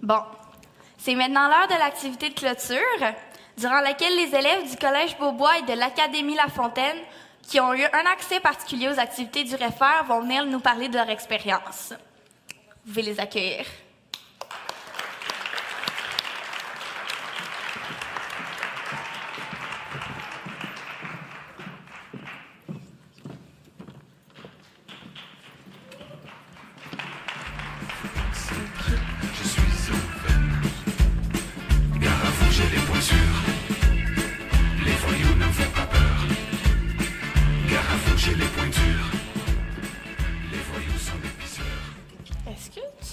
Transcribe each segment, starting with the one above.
Bon, c'est maintenant l'heure de l'activité de clôture, durant laquelle les élèves du Collège Beaubois et de l'Académie La Fontaine, qui ont eu un accès particulier aux activités du REFER, vont venir nous parler de leur expérience. Vous pouvez les accueillir.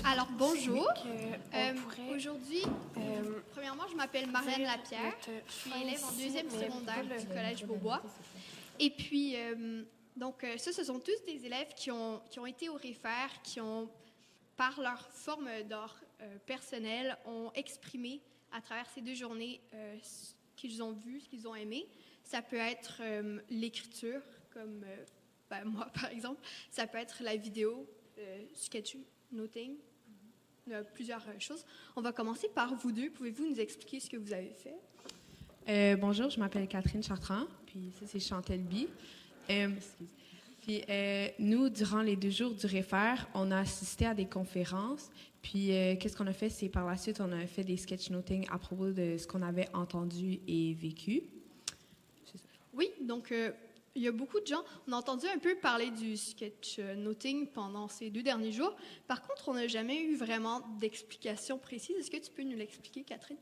Alors, bonjour. Aujourd'hui, premièrement, je m'appelle Marlène Lapierre. Je suis élève en deuxième secondaire du Collège Beaubois. Et puis, ce sont tous des élèves qui ont été au REFER, qui ont, par leur forme d'art personnelle, ont exprimé à travers ces 2 journées ce qu'ils ont vu, ce qu'ils ont aimé. Ça peut être l'écriture, comme moi, par exemple. Ça peut être la vidéo, sketchnoting. Plusieurs choses. On va commencer par vous deux. Pouvez-vous nous expliquer ce que vous avez fait? Bonjour, je m'appelle Catherine Chartrand, puis ça, c'est Chantal Bi. Puis nous, durant les 2 jours du REFER, on a assisté à des conférences. Puis qu'est-ce qu'on a fait? C'est par la suite, on a fait des sketchnoting à propos de ce qu'on avait entendu et vécu. C'est ça. Oui, donc il y a beaucoup de gens. On a entendu un peu parler du sketchnoting pendant ces 2 derniers jours. Par contre, on n'a jamais eu vraiment d'explication précise. Est-ce que tu peux nous l'expliquer, Catherine?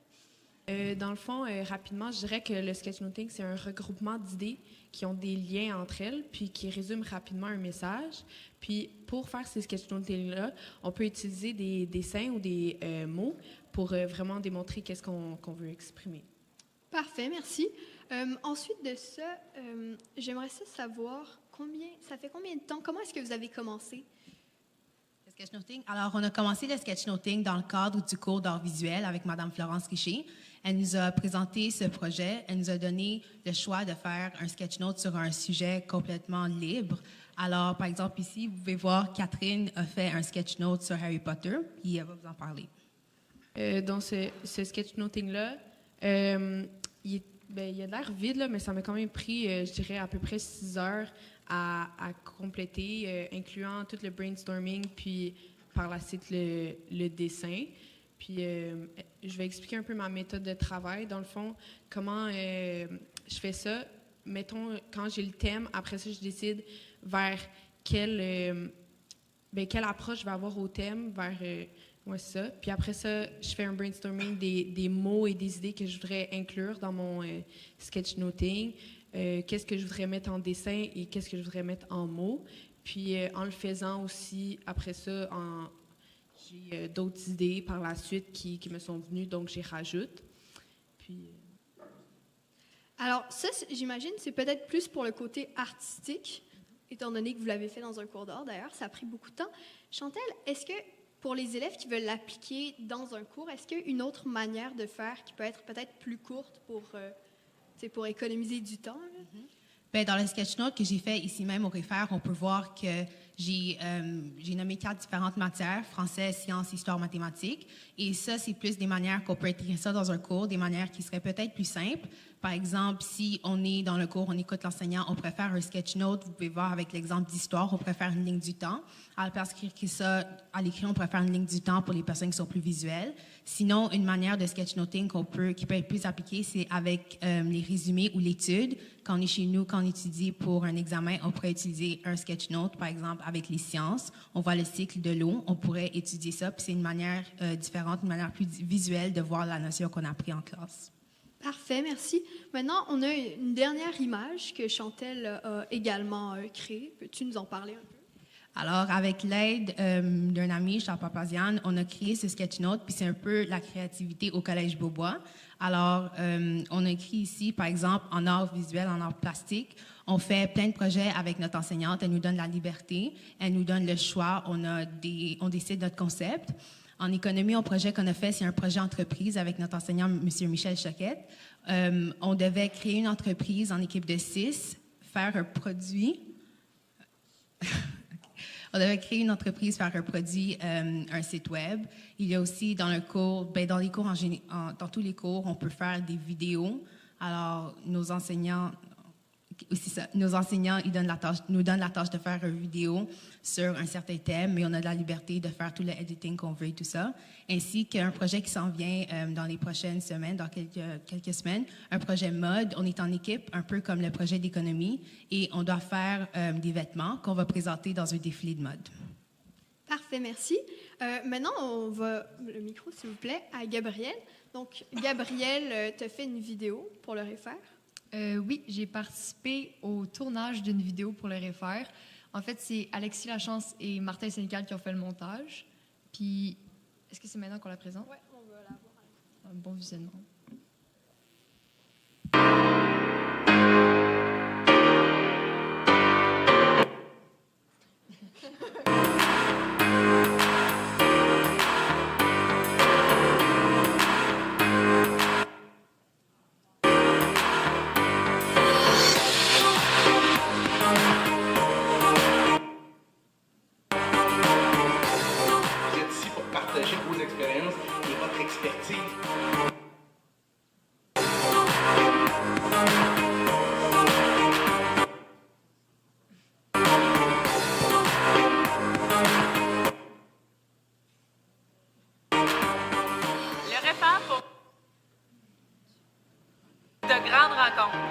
Dans le fond, rapidement, je dirais que le sketchnoting, c'est un regroupement d'idées qui ont des liens entre elles, puis qui résument rapidement un message. Puis pour faire ces sketchnoting-là, on peut utiliser des dessins ou des mots pour vraiment démontrer qu'est-ce qu'on veut exprimer. Parfait, merci. Ensuite de ça, j'aimerais savoir ça fait combien de temps, comment est-ce que vous avez commencé? Le sketchnoting. Alors, on a commencé le sketchnoting dans le cadre du cours d'art visuel avec Mme Florence Richer. Elle nous a présenté ce projet. Elle nous a donné le choix de faire un sketchnote sur un sujet complètement libre. Alors, par exemple, ici, vous pouvez voir, Catherine a fait un sketchnote sur Harry Potter, et elle va vous en parler. Dans ce sketchnoting-là, il y a l'air vide, là, mais ça m'a quand même pris, je dirais, à peu près 6 heures à compléter, incluant tout le brainstorming, puis par la suite le dessin. Puis je vais expliquer un peu ma méthode de travail. Dans le fond, comment je fais ça. Mettons, quand j'ai le thème, après ça, je décide vers quelle approche je vais avoir au thème, vers... ouais, c'est ça. Puis après ça, je fais un brainstorming des mots et des idées que je voudrais inclure dans mon sketchnoting. Qu'est-ce que je voudrais mettre en dessin et qu'est-ce que je voudrais mettre en mots. Puis en le faisant aussi, après ça, j'ai d'autres idées par la suite qui me sont venues, donc j'y rajoute. Puis... Alors ça, j'imagine, c'est peut-être plus pour le côté artistique, étant donné que vous l'avez fait dans un cours d'art. D'ailleurs, ça a pris beaucoup de temps. Chantal, est-ce que pour les élèves qui veulent l'appliquer dans un cours, est-ce qu'il y a une autre manière de faire qui peut être peut-être plus courte pour économiser du temps? Bien, dans le sketchnote que j'ai fait ici même au REFER, on peut voir que j'ai nommé 4 différentes matières: français, sciences, histoire, mathématiques. Et ça, c'est plus des manières qu'on peut intégrer ça dans un cours, des manières qui seraient peut-être plus simples. Par exemple, si on est dans le cours, on écoute l'enseignant, on préfère un sketchnote. Vous pouvez voir avec l'exemple d'histoire, on préfère une ligne du temps. À l'écrit, on préfère une ligne du temps pour les personnes qui sont plus visuelles. Sinon, une manière de sketchnoting qui peut être plus appliquée, c'est avec les résumés ou l'étude. Quand on est chez nous, quand on étudie pour un examen, on pourrait utiliser un sketchnote, par exemple, avec les sciences. On voit le cycle de l'eau, on pourrait étudier ça, puis c'est une manière différente, une manière plus visuelle de voir la notion qu'on a appris en classe. Parfait, merci. Maintenant, on a une dernière image que Chantal a également créée. Peux-tu nous en parler un peu? Alors, avec l'aide d'un ami, Charles Papazian, on a créé ce sketchnote, puis c'est un peu la créativité au Collège Beaubois. Alors, on a écrit ici, par exemple, en art visuel, en art plastique. On fait plein de projets avec notre enseignante. Elle nous donne la liberté, elle nous donne le choix. On décide notre concept. En économie, un projet qu'on a fait, c'est un projet entreprise avec notre enseignant, M. Michel Choquette. On devait créer une entreprise en équipe de 6, faire un produit. On devait créer une entreprise, faire un produit, un site web. Il y a aussi dans le cours, dans les cours dans tous les cours, on peut faire des vidéos. Alors, nos enseignants, ils nous donnent la tâche de faire une vidéo sur un certain thème, mais on a de la liberté de faire tout le editing qu'on veut et tout ça. Ainsi qu'un projet qui s'en vient dans les prochaines semaines, dans quelques semaines, un projet mode. On est en équipe, un peu comme le projet d'économie, et on doit faire des vêtements qu'on va présenter dans un défilé de mode. Parfait, merci. Maintenant, on va, le micro s'il vous plaît, à Gabrielle. Donc, Gabrielle, tu as fait une vidéo pour le refaire. Oui, j'ai participé au tournage d'une vidéo pour le refaire. En fait, c'est Alexis Lachance et Martin Sénécal qui ont fait le montage. Puis, est-ce que c'est maintenant qu'on la présente? Oui, on va la voir. Un bon visionnement.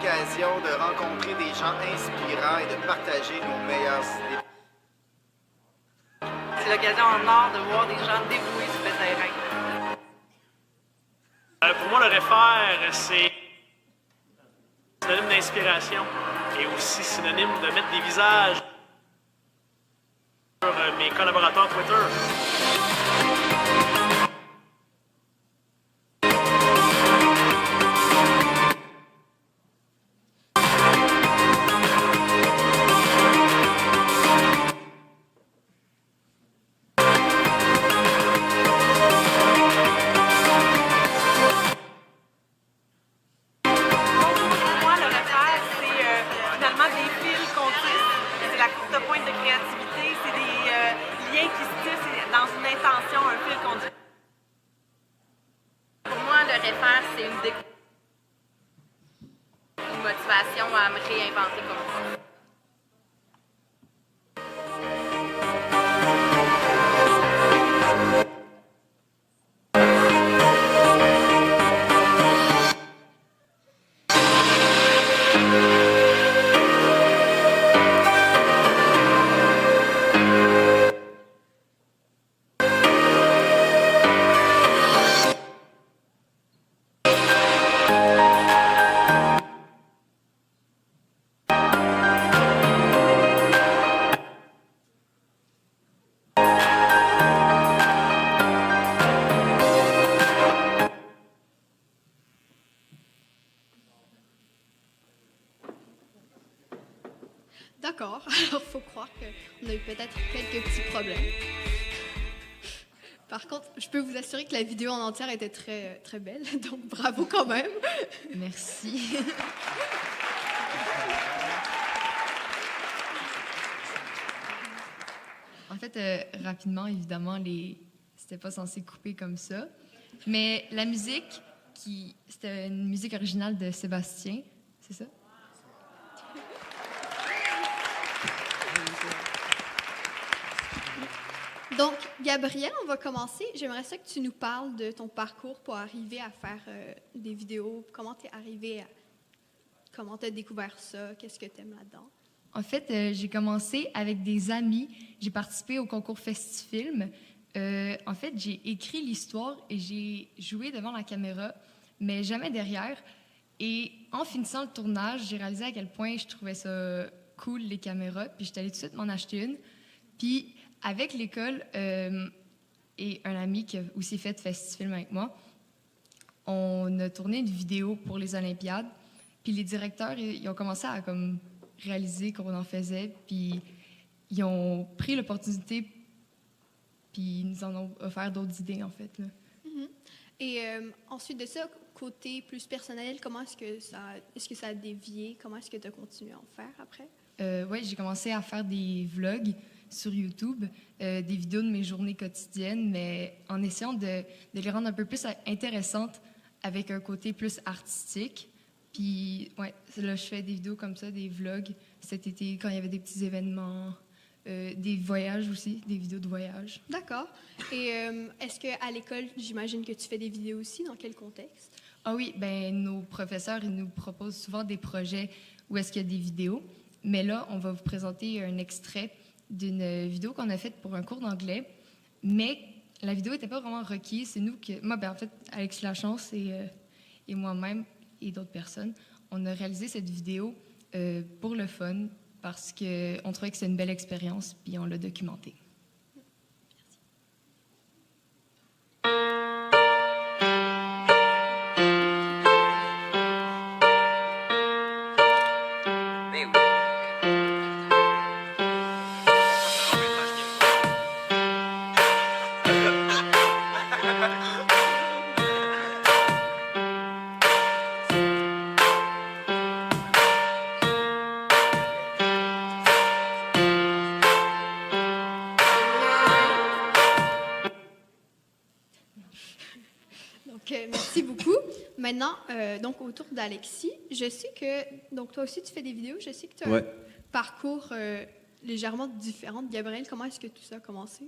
L'occasion de rencontrer des gens inspirants et de partager nos meilleures idées. C'est l'occasion en or de voir des gens dévoués sur le terrain. Pour moi, le refaire, c'est synonyme d'inspiration et aussi synonyme de mettre des visages sur mes collaborateurs Twitter. À me réinventer comme ça. D'accord, alors il faut croire qu'on a eu peut-être quelques petits problèmes. Par contre, je peux vous assurer que la vidéo en entière était très, très belle, donc bravo quand même. Merci. En fait, rapidement, évidemment, c'était pas censé couper comme ça. Mais la musique, c'était une musique originale de Sébastien, c'est ça? Donc, Gabrielle, on va commencer. J'aimerais ça que tu nous parles de ton parcours pour arriver à faire des vidéos. Comment tu es arrivée comment tu as découvert ça? Qu'est-ce que tu aimes là-dedans? En fait, j'ai commencé avec des amis. J'ai participé au concours Festifilm. En fait, j'ai écrit l'histoire et j'ai joué devant la caméra, mais jamais derrière. Et en finissant le tournage, j'ai réalisé à quel point je trouvais ça cool, les caméras. Puis j'étais allée tout de suite m'en acheter une. Puis avec l'école et un ami qui a aussi fait Festifilm avec moi, on a tourné une vidéo pour les Olympiades. Puis les directeurs, ils ont commencé à réaliser qu'on en faisait. Puis ils ont pris l'opportunité, puis ils nous en ont offert d'autres idées, en fait. Là. Mm-hmm. Et ensuite de ça, côté plus personnel, comment est-ce que ça a dévié? Comment est-ce que tu as continué à en faire après? Oui, j'ai commencé à faire des vlogs sur YouTube, des vidéos de mes journées quotidiennes, mais en essayant de les rendre un peu plus intéressantes avec un côté plus artistique. Puis, ouais, là, je fais des vidéos comme ça, des vlogs cet été, quand il y avait des petits événements, des voyages aussi, des vidéos de voyage. D'accord. Et est-ce qu'à l'école, j'imagine que tu fais des vidéos aussi? Dans quel contexte? Ah oui, ben nos professeurs, ils nous proposent souvent des projets où est-ce qu'il y a des vidéos. Mais là, on va vous présenter un extrait d'une vidéo qu'on a faite pour un cours d'anglais. Mais la vidéo n'était pas vraiment requise. C'est nous que... Moi, en fait, Alex Lachance et moi-même et d'autres personnes, on a réalisé cette vidéo pour le fun parce qu'on trouvait que c'était une belle expérience, puis on l'a documentée. Merci beaucoup. Maintenant, donc autour d'Alexis, je sais que donc toi aussi tu fais des vidéos. Je sais que tu as un parcours légèrement différent de Gabriel. Comment est-ce que tout ça a commencé?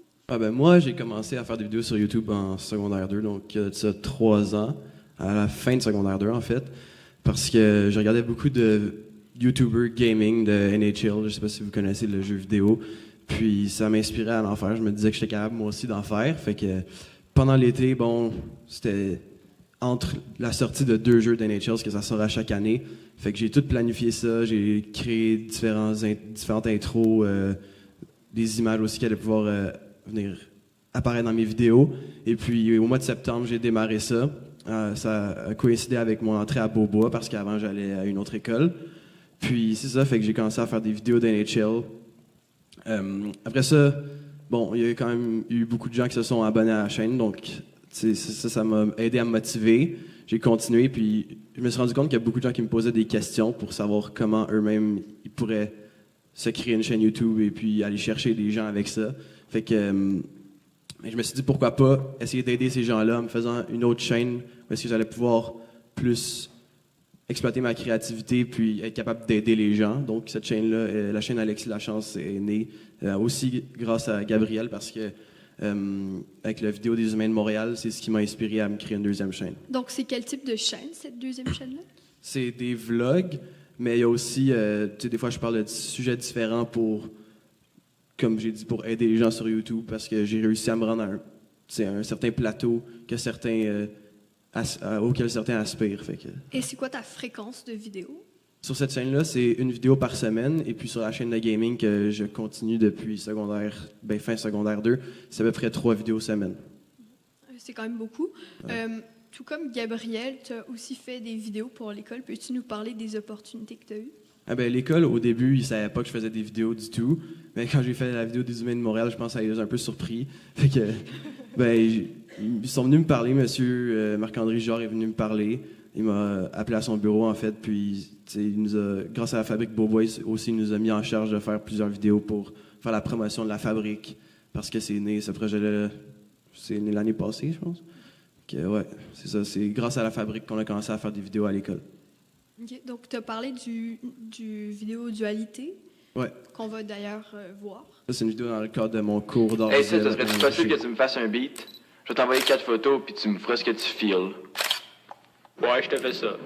Moi, j'ai commencé à faire des vidéos sur YouTube en secondaire 2, donc il y a de ça 3 ans, à la fin de secondaire 2 en fait, parce que je regardais beaucoup de YouTubers gaming, de NHL, je sais pas si vous connaissez le jeu vidéo, puis ça m'inspirait à en faire. Je me disais que j'étais capable moi aussi d'en faire, fait que pendant l'été, c'était entre la sortie de 2 jeux d'NHL, parce que ça sort à chaque année. Fait que j'ai tout planifié ça, j'ai créé différentes intros, des images aussi qui allaient pouvoir venir apparaître dans mes vidéos. Et puis au mois de septembre, j'ai démarré ça. Ça a coïncidé avec mon entrée à Beaubois, parce qu'avant j'allais à une autre école. Puis c'est ça, fait que j'ai commencé à faire des vidéos d'NHL. Après ça, il y a quand même eu beaucoup de gens qui se sont abonnés à la chaîne, donc ça m'a aidé à me motiver. J'ai continué, puis je me suis rendu compte qu'il y a beaucoup de gens qui me posaient des questions pour savoir comment eux-mêmes ils pourraient se créer une chaîne YouTube et puis aller chercher des gens avec ça. Fait que je me suis dit pourquoi pas essayer d'aider ces gens-là en me faisant une autre chaîne où est-ce que j'allais pouvoir plus exploiter ma créativité puis être capable d'aider les gens. Donc cette chaîne-là, la chaîne Alexis Lachance, est née aussi grâce à Gabriel, parce que avec la vidéo des Humains de Montréal, c'est ce qui m'a inspiré à me créer une deuxième chaîne. Donc c'est quel type de chaîne, cette deuxième chaîne-là? C'est des vlogs, mais il y a aussi, des fois je parle de sujets différents pour, comme j'ai dit, pour aider les gens sur YouTube, parce que j'ai réussi à me rendre à un certain plateau que auquel certains aspirent. Fait que... Et c'est quoi ta fréquence de vidéos? Sur cette chaîne-là, c'est une vidéo par semaine. Et puis sur la chaîne de gaming que je continue depuis fin secondaire 2, c'est à peu près 3 vidéos semaine. C'est quand même beaucoup. Ouais. Tout comme Gabriel, tu as aussi fait des vidéos pour l'école. Peux-tu nous parler des opportunités que tu as eues? L'école, au début, ils ne savaient pas que je faisais des vidéos du tout. Mais quand j'ai fait la vidéo des Humains de Montréal, je pense que ça les a un peu surpris. Fait que, ils sont venus me parler. Monsieur Marc-André Genre est venu me parler. Il m'a appelé à son bureau, en fait, puis grâce à la fabrique Beaubois aussi, il nous a mis en charge de faire plusieurs vidéos pour faire la promotion de la fabrique, parce que ce projet-là, c'est né l'année passée, je pense. Ouais, c'est ça, c'est grâce à la fabrique qu'on a commencé à faire des vidéos à l'école. Okay, donc, tu as parlé du vidéo dualité, qu'on va d'ailleurs voir. Ça, c'est une vidéo dans le cadre de mon cours d'art. Hey, ça serait-tu possible que tu me fasses un beat? Je vais t'envoyer 4 photos, puis tu me feras ce que tu feels. Ouais, je te fais ça.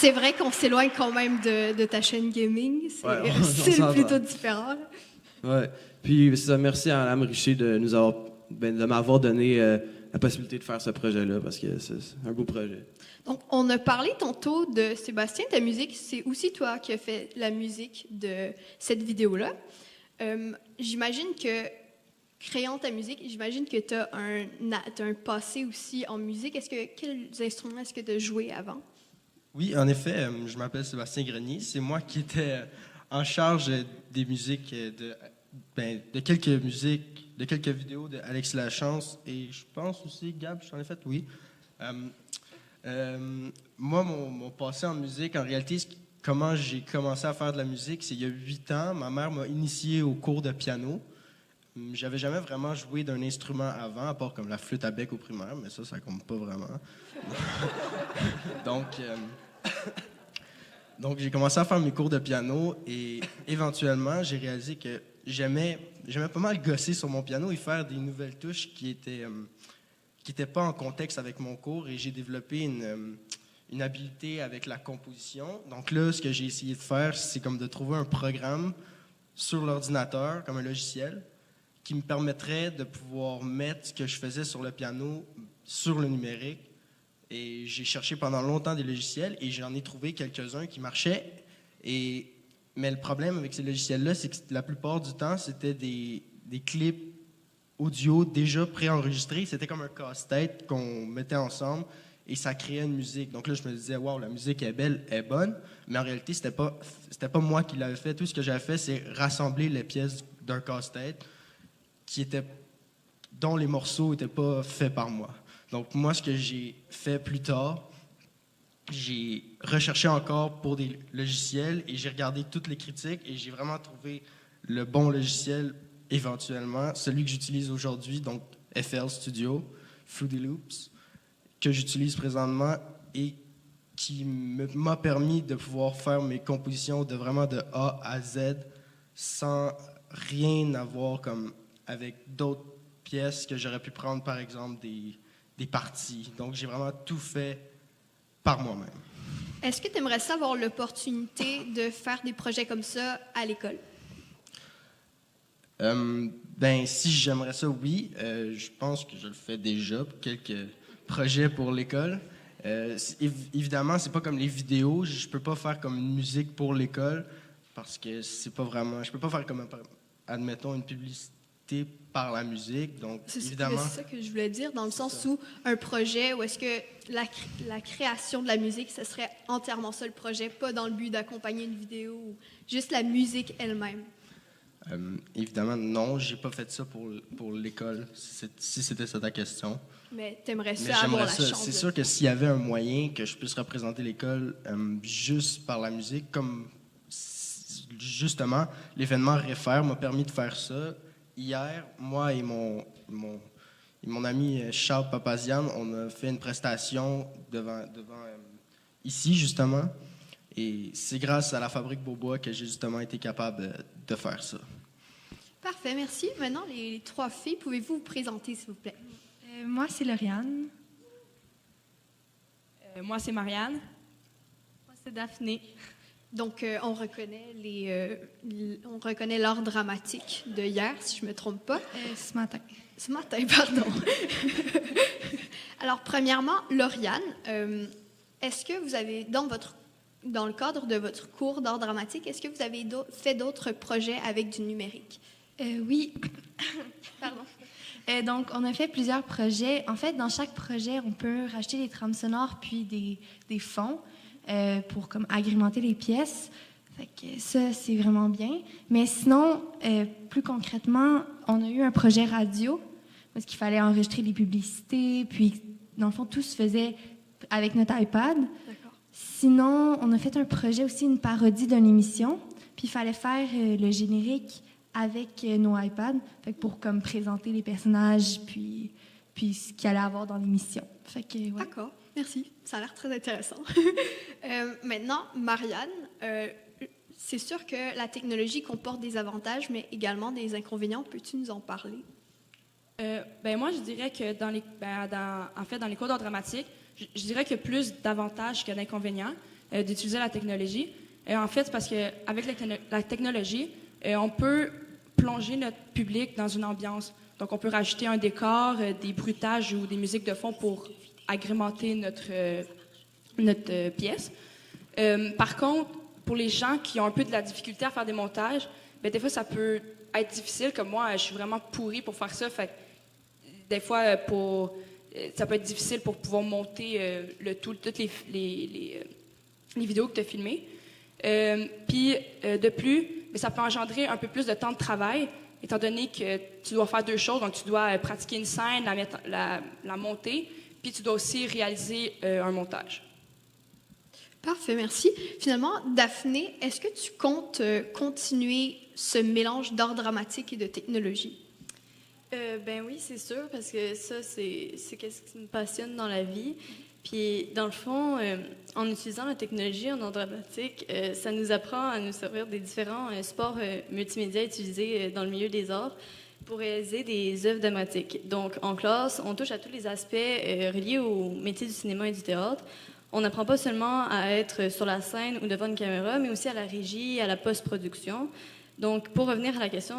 c'est vrai qu'on s'éloigne quand même de ta chaîne gaming. C'est Ouais, style plutôt différent. Ouais. Puis ça, merci à Mme Richer de m'avoir donné la possibilité de faire ce projet-là, parce que c'est un beau projet. Donc, on a parlé tantôt de Sébastien, ta musique. C'est aussi toi qui as fait la musique de cette vidéo-là. J'imagine que, créant ta musique, j'imagine que tu as un passé aussi en musique. Quels instruments est-ce que tu as joué avant? Oui, en effet, je m'appelle Sébastien Grenier. C'est moi qui étais en charge des musiques, de quelques vidéos de Alex Lachance, et je pense aussi, Gab, j'en ai fait, oui. Moi, mon passé en musique, en réalité, comment j'ai commencé à faire de la musique, c'est il y a 8 ans. Ma mère m'a initié au cours de piano. J'avais jamais vraiment joué d'un instrument avant, à part comme la flûte à bec au primaire, mais ça compte pas vraiment. Donc, j'ai commencé à faire mes cours de piano, et éventuellement, j'ai réalisé que j'aimais pas mal gosser sur mon piano et faire des nouvelles touches qui étaient pas en contexte avec mon cours, et j'ai développé une habileté avec la composition. Donc là, ce que j'ai essayé de faire, c'est comme de trouver un programme sur l'ordinateur, comme un logiciel, qui me permettrait de pouvoir mettre ce que je faisais sur le piano sur le numérique. Et j'ai cherché pendant longtemps des logiciels, et j'en ai trouvé quelques-uns qui marchaient. Mais le problème avec ces logiciels-là, c'est que la plupart du temps, c'était des clips audio déjà préenregistrés. C'était comme un casse-tête qu'on mettait ensemble, et ça créait une musique. Donc là, je me disais, wow, la musique est belle, est bonne, mais en réalité, c'était pas moi qui l'avais fait. Tout ce que j'avais fait, c'est rassembler les pièces d'un casse-tête dont les morceaux n'étaient pas faits par moi. Donc moi, ce que j'ai fait plus tard, j'ai recherché encore pour des logiciels, et j'ai regardé toutes les critiques, et j'ai vraiment trouvé le bon logiciel éventuellement, celui que j'utilise aujourd'hui, donc FL Studio, Fruity Loops, que j'utilise présentement, et qui m'a permis de pouvoir faire mes compositions vraiment de A à Z sans rien avoir comme avec d'autres pièces que j'aurais pu prendre, par exemple des parties. Donc j'ai vraiment tout fait par moi-même. Est-ce que tu aimerais ça avoir l'opportunité de faire des projets comme ça à l'école? Si j'aimerais ça, oui. Je pense que je le fais déjà, quelques projets pour l'école. Évidemment, c'est pas comme les vidéos. Je peux pas faire comme une musique pour l'école, parce que c'est pas vraiment... Je peux pas faire comme, admettons, une publicité par la musique. Donc, évidemment... C'est ça que je voulais dire, dans le sens où un projet, où est-ce que la création de la musique, ce serait entièrement ça le projet, pas dans le but d'accompagner une vidéo, ou juste la musique elle-même. Évidemment, non, j'ai pas fait ça pour l'école, si c'était ça ta question. Mais t'aimerais ça avoir la chance. C'est sûr que s'il y avait un moyen que je puisse représenter l'école juste par la musique, comme justement l'événement Réfère m'a permis de faire ça. Hier, moi et mon ami Charles Papazian, on a fait une prestation devant ici, justement. Et c'est grâce à la Fabrique Beaubois que j'ai justement été capable de faire ça. Parfait, merci. Maintenant, les 3 filles, pouvez-vous vous présenter, s'il vous plaît? Moi, c'est Lauriane. Moi, c'est Marianne. Moi, c'est Daphné. Donc, on reconnaît l'art dramatique de hier, si je ne me trompe pas. Ce matin. Ce matin, pardon. Alors, premièrement, Lauriane, est-ce que vous avez, dans le cadre de votre cours d'art dramatique, est-ce que vous avez fait d'autres projets avec du numérique? Oui. Pardon. Donc, on a fait plusieurs projets. En fait, dans chaque projet, on peut racheter des trames sonores puis des fonds pour comme agrémenter les pièces. Fait que ça, c'est vraiment bien. Mais sinon, plus concrètement, on a eu un projet radio parce qu'il fallait enregistrer les publicités. Puis, dans le fond, tout se faisait avec notre iPad. D'accord. Sinon, on a fait un projet aussi, une parodie d'une émission. Puis, il fallait faire le générique avec nos iPads, fait que pour comme présenter les personnages puis ce qu'il allait avoir dans l'émission. Fait que, ouais. D'accord, merci. Ça a l'air très intéressant. Maintenant, Marianne, c'est sûr que la technologie comporte des avantages, mais également des inconvénients. Peux-tu nous en parler? Moi, je dirais que dans les cours d'art dramatique, je dirais qu'il y a plus d'avantages que d'inconvénients. d'utiliser la technologie. En fait, c'est parce qu'avec la technologie, on peut plonger notre public dans une ambiance. Donc, on peut rajouter un décor, des bruitages ou des musiques de fond pour agrémenter notre pièce. Par contre, pour les gens qui ont un peu de la difficulté à faire des montages, bien, des fois, ça peut être difficile. Comme moi, je suis vraiment pourrie pour faire ça. Fait que, des fois, ça peut être difficile pour pouvoir monter toutes les vidéos que tu as filmées. Puis, de plus, ça peut engendrer un peu plus de temps de travail, étant donné que tu dois faire deux choses. Donc, tu dois pratiquer une scène, la monter, puis tu dois aussi réaliser un montage. Parfait, merci. Finalement, Daphné, est-ce que tu comptes continuer ce mélange d'art dramatique et de technologie? Ben oui, c'est sûr, parce que ça, c'est ce qui me passionne dans la vie. Puis, dans le fond, en utilisant la technologie en art dramatique, ça nous apprend à nous servir des différents supports multimédia utilisés dans le milieu des arts pour réaliser des œuvres dramatiques. Donc, en classe, on touche à tous les aspects reliés au métier du cinéma et du théâtre. On n'apprend pas seulement à être sur la scène ou devant une caméra, mais aussi à la régie, à la post-production. Donc, pour revenir à la question,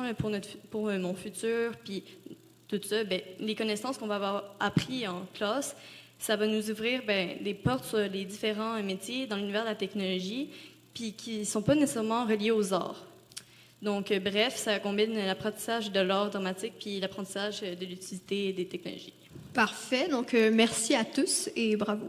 pour mon futur, puis tout ça, bien, les connaissances qu'on va avoir apprises en classe, ça va nous ouvrir des portes sur les différents métiers dans l'univers de la technologie, puis qui ne sont pas nécessairement reliés aux arts. Donc, bref, ça combine l'apprentissage de l'art dramatique puis l'apprentissage de l'utilité des technologies. Parfait. Donc, merci à tous et bravo.